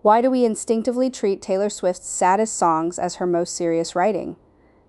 Why do we instinctively treat Taylor Swift's saddest songs as her most serious writing?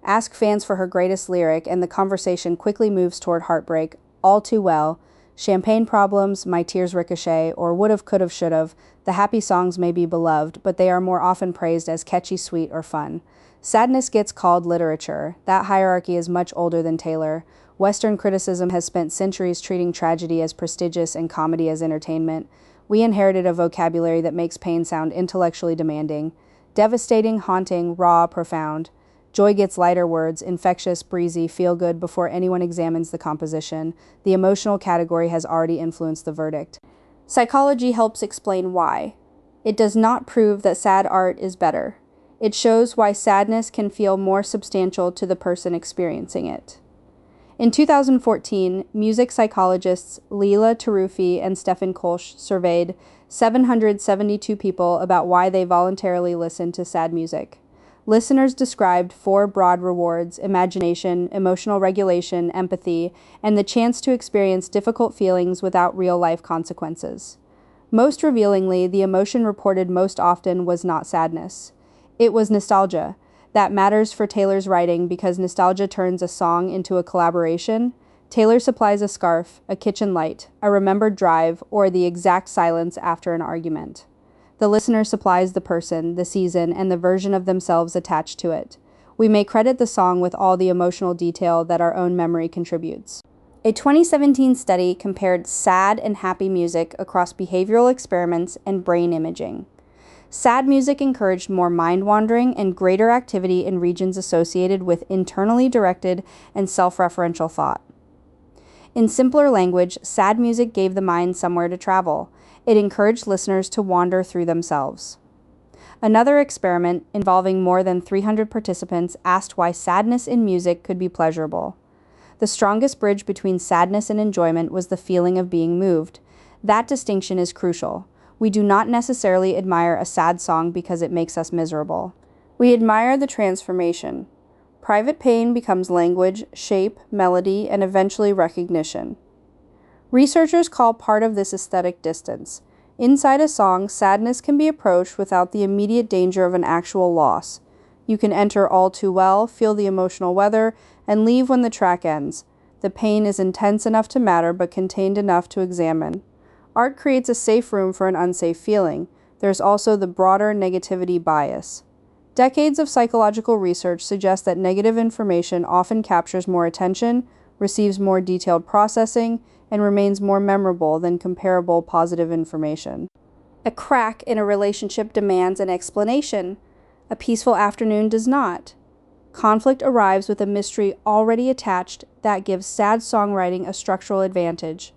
Ask fans for her greatest lyric, and the conversation quickly moves toward heartbreak, All Too Well, Champagne Problems, My Tears Ricochet, or Would've, Could've, Should've. The happy songs may be beloved, but they are more often praised as catchy, sweet, or fun. Sadness gets called literature. That hierarchy is much older than Taylor. Western criticism has spent centuries treating tragedy as prestigious and comedy as entertainment. We inherited a vocabulary that makes pain sound intellectually demanding. Devastating, haunting, raw, profound. Joy gets lighter words, infectious, breezy, feel-good before anyone examines the composition. The emotional category has already influenced the verdict. Psychology helps explain why. It does not prove that sad art is better. It shows why sadness can feel more substantial to the person experiencing it. In 2014, music psychologists Leila Taroufi and Stefan Kolsch surveyed 772 people about why they voluntarily listen to sad music. Listeners described 4 broad rewards: imagination, emotional regulation, empathy, and the chance to experience difficult feelings without real-life consequences. Most revealingly, the emotion reported most often was not sadness. It was nostalgia. That matters for Taylor's writing because nostalgia turns a song into a collaboration. Taylor supplies a scarf, a kitchen light, a remembered drive, or the exact silence after an argument. The listener supplies the person, the season, and the version of themselves attached to it. We may credit the song with all the emotional detail that our own memory contributes. A 2017 study compared sad and happy music across behavioral experiments and brain imaging. Sad music encouraged more mind-wandering and greater activity in regions associated with internally directed and self-referential thought. In simpler language, sad music gave the mind somewhere to travel. It encouraged listeners to wander through themselves. Another experiment, involving more than 300 participants, asked why sadness in music could be pleasurable. The strongest bridge between sadness and enjoyment was the feeling of being moved. That distinction is crucial. We do not necessarily admire a sad song because it makes us miserable. We admire the transformation. Private pain becomes language, shape, melody, and eventually recognition. Researchers call part of this aesthetic distance. Inside a song, sadness can be approached without the immediate danger of an actual loss. You can enter All Too Well, feel the emotional weather, and leave when the track ends. The pain is intense enough to matter, but contained enough to examine. Art creates a safe room for an unsafe feeling. There's also the broader negativity bias. Decades of psychological research suggest that negative information often captures more attention, receives more detailed processing, and remains more memorable than comparable positive information. A crack in a relationship demands an explanation. A peaceful afternoon does not. Conflict arrives with a mystery already attached that gives sad songwriting a structural advantage.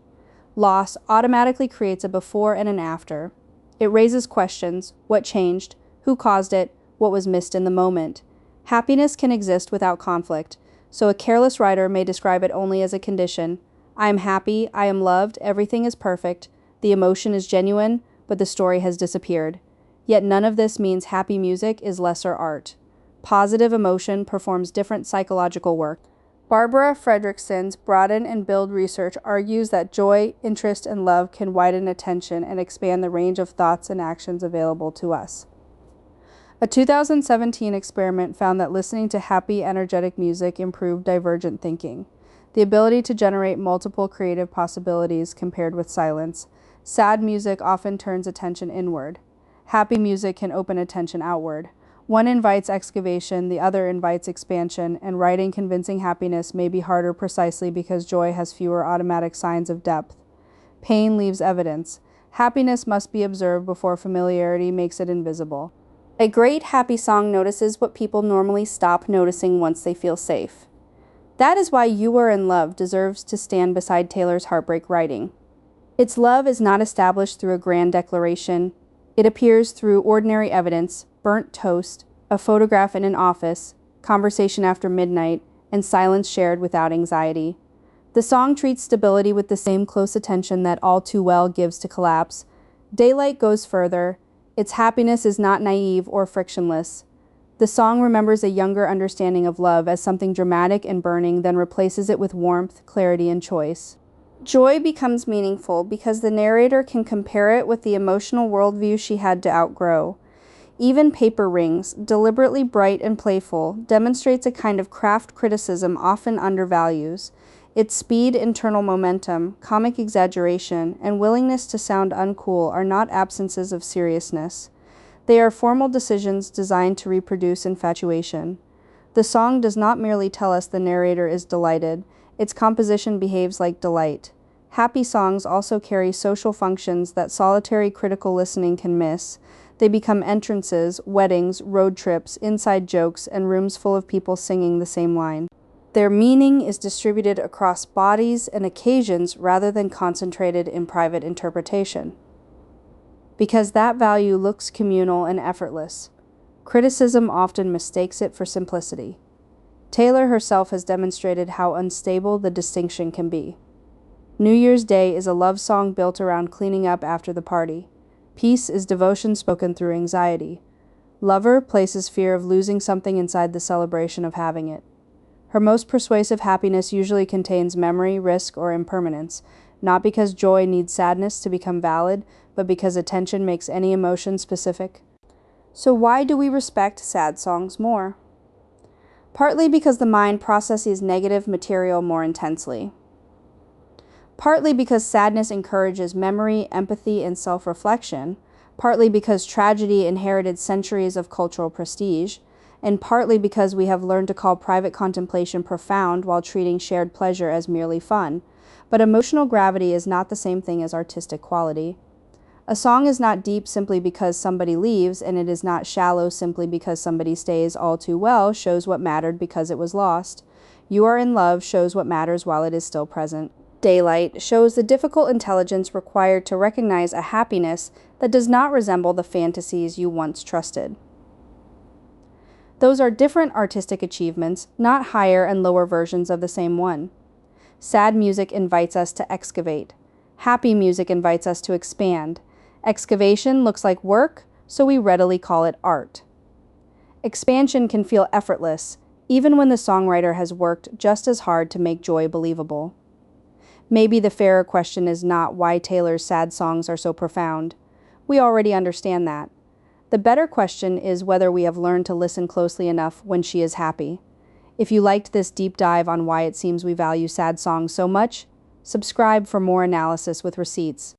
Loss automatically creates a before and an after. It raises questions: what changed, who caused it, what was missed in the moment. Happiness can exist without conflict, so a careless writer may describe it only as a condition. I am happy, I am loved, everything is perfect, the emotion is genuine, but the story has disappeared. Yet none of this means happy music is lesser art. Positive emotion performs different psychological work. Barbara Fredrickson's Broaden and Build research argues that joy, interest, and love can widen attention and expand the range of thoughts and actions available to us. A 2017 experiment found that listening to happy, energetic music improved divergent thinking, the ability to generate multiple creative possibilities compared with silence. Sad music often turns attention inward. Happy music can open attention outward. One invites excavation, the other invites expansion, and writing convincing happiness may be harder precisely because joy has fewer automatic signs of depth. Pain leaves evidence. Happiness must be observed before familiarity makes it invisible. A great happy song notices what people normally stop noticing once they feel safe. That is why You Were in Love deserves to stand beside Taylor's heartbreak writing. Its love is not established through a grand declaration. It appears through ordinary evidence: burnt toast, a photograph in an office, conversation after midnight, and silence shared without anxiety. The song treats stability with the same close attention that All Too Well gives to collapse. Daylight goes further. Its happiness is not naive or frictionless. The song remembers a younger understanding of love as something dramatic and burning, then replaces it with warmth, clarity, and choice. Joy becomes meaningful because the narrator can compare it with the emotional worldview she had to outgrow. Even Paper Rings, deliberately bright and playful, demonstrates a kind of craft criticism often undervalues. Its speed, internal momentum, comic exaggeration, and willingness to sound uncool are not absences of seriousness. They are formal decisions designed to reproduce infatuation. The song does not merely tell us the narrator is delighted, its composition behaves like delight. Happy songs also carry social functions that solitary critical listening can miss. They become entrances, weddings, road trips, inside jokes, and rooms full of people singing the same line. Their meaning is distributed across bodies and occasions rather than concentrated in private interpretation. Because that value looks communal and effortless, criticism often mistakes it for simplicity. Taylor herself has demonstrated how unstable the distinction can be. New Year's Day is a love song built around cleaning up after the party. Peace is devotion spoken through anxiety. Lover places fear of losing something inside the celebration of having it. Her most persuasive happiness usually contains memory, risk, or impermanence, not because joy needs sadness to become valid, but because attention makes any emotion specific. So why do we respect sad songs more? Partly because the mind processes negative material more intensely. Partly because sadness encourages memory, empathy, and self-reflection, partly because tragedy inherited centuries of cultural prestige, and partly because we have learned to call private contemplation profound while treating shared pleasure as merely fun. But emotional gravity is not the same thing as artistic quality. A song is not deep simply because somebody leaves, and it is not shallow simply because somebody stays. All Too Well shows what mattered because it was lost. You Are in Love shows what matters while it is still present. Daylight shows the difficult intelligence required to recognize a happiness that does not resemble the fantasies you once trusted. Those are different artistic achievements, not higher and lower versions of the same one. Sad music invites us to excavate. Happy music invites us to expand. Excavation looks like work, so we readily call it art. Expansion can feel effortless, even when the songwriter has worked just as hard to make joy believable. Maybe the fairer question is not why Taylor's sad songs are so profound. We already understand that. The better question is whether we have learned to listen closely enough when she is happy. If you liked this deep dive on why it seems we value sad songs so much, subscribe for more analysis with receipts.